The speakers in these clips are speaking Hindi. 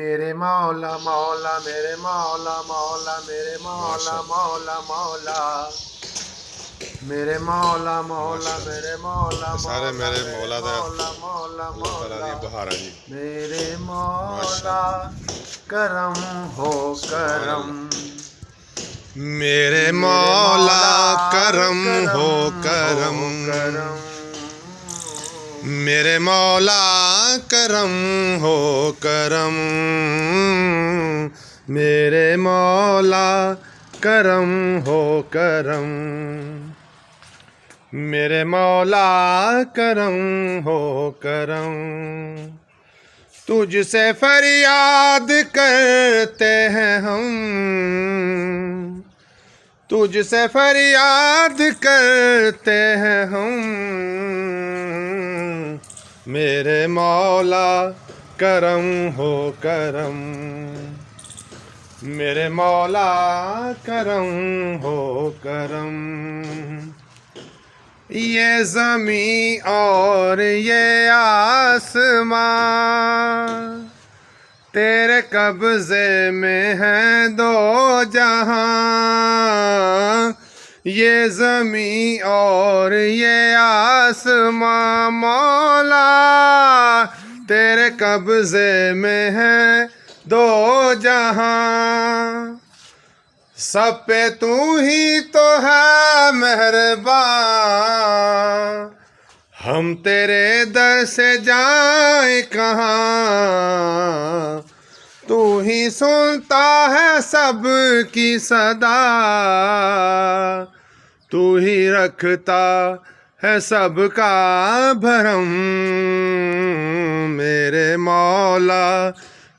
मेरे मौला मौला मेरे मौला मौला मेरे मौला मौला मौला मेरे मौला मौला मेरे मौला सारे मेरे मौला दा मौला मौला अल्लाह ताला दी मौला बहारा जी। मेरे मौला करम हो करम मेरे मौला करम हो करम, मेरे मौला करम हो करम, मेरे मौला करम हो करम, मेरे मौला करम हो करम। तुझसे फरियाद करते हैं हम, तुझसे फरियाद करते हैं हम, मेरे मौला करम हो करम, मेरे मौला करम हो करम। ये ज़मीं और ये आसमां तेरे कब्ज़े में हैं दो जहां, ये ज़मीं और ये आसमां मौला तेरे कब्ज़े में हैं दो जहां। सब पे तू ही तो है मेहरबान, हम तेरे दर से जाए कहाँ। तू ही सुनता है सबकी सदा, तू ही रखता है सबका भरम, मेरे मौला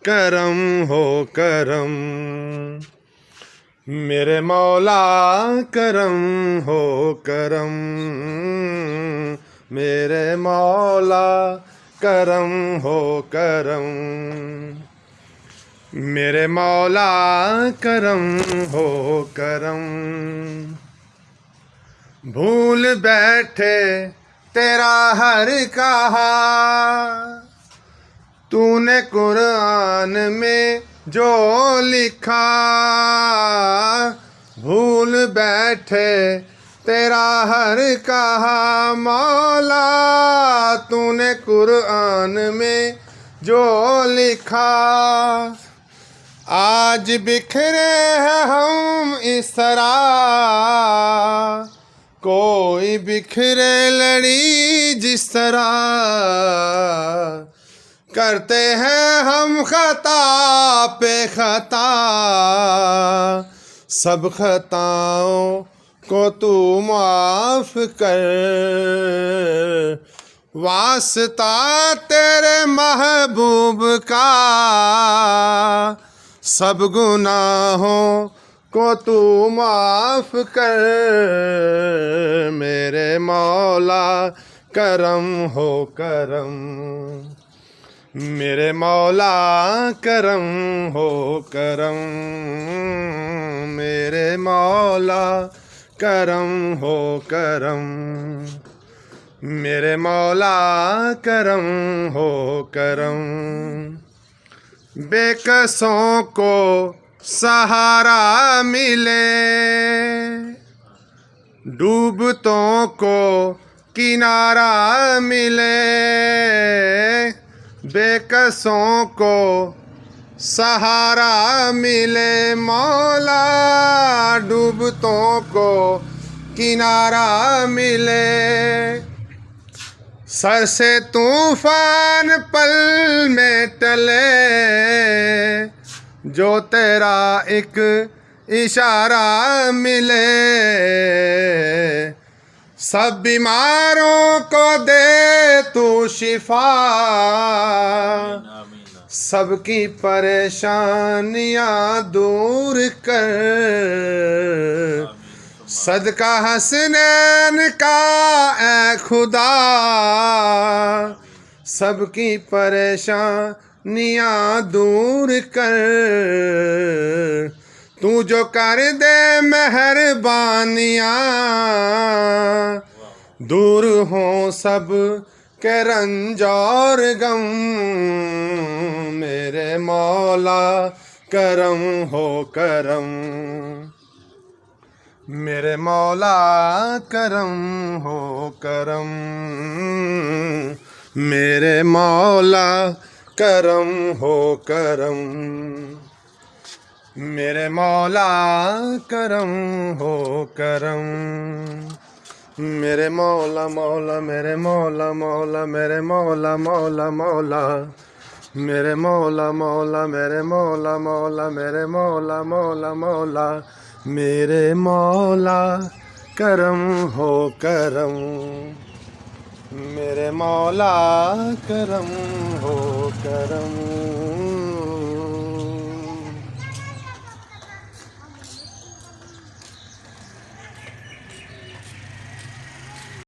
करम हो करम, मेरे मौला करम हो करम, मेरे मौला करम हो करम, मेरे मौला करम हो करम। भूल बैठे तेरा हर कहा, तूने कुरान में जो लिखा, भूल बैठे तेरा हर कहा मौला, तूने कुरान में जो लिखा। आज बिखरे हैं हम इस तरह, कोई बिखरे लड़ी जिस तरह, करते हैं हम खता पे खता, सब खताओं को तू माफ कर। वास्ता तेरे महबूब का, सब गुनाहों को तू माफ कर, मेरे मौला करम हो करम, मेरे मौला करम हो करम, मेरे मौला करम हो करम, मेरे मौला करम हो करम। बेकसों को सहारा मिले, डूबतों को किनारा मिले, बेकसों को सहारा मिले मौला, डूबतों को किनारा मिले। सर से तूफान पल में टले, जो तेरा एक इशारा मिले। सब बीमारों को दे तू शिफा, सबकी परेशानियां दूर कर। सदका हसनैन का ए खुदा, सबकी परेशानियां दूर कर। तू जो कर दे मेहरबानियां, दूर हो सब के रंज और गम, मेरे मौला करम हो करम, मेरे मौला करम हो करम, मेरे मौला करम हो करम, मेरे मौला करम हो करम, मेरे मौला मौला मेरे मौला मौला मेरे मौला मौला मौला, मेरे मौला मौला मेरे मौला मौला मेरे मौला मौला मौला, मेरे मौला करम हो करम, मेरे मौला करम हो करम।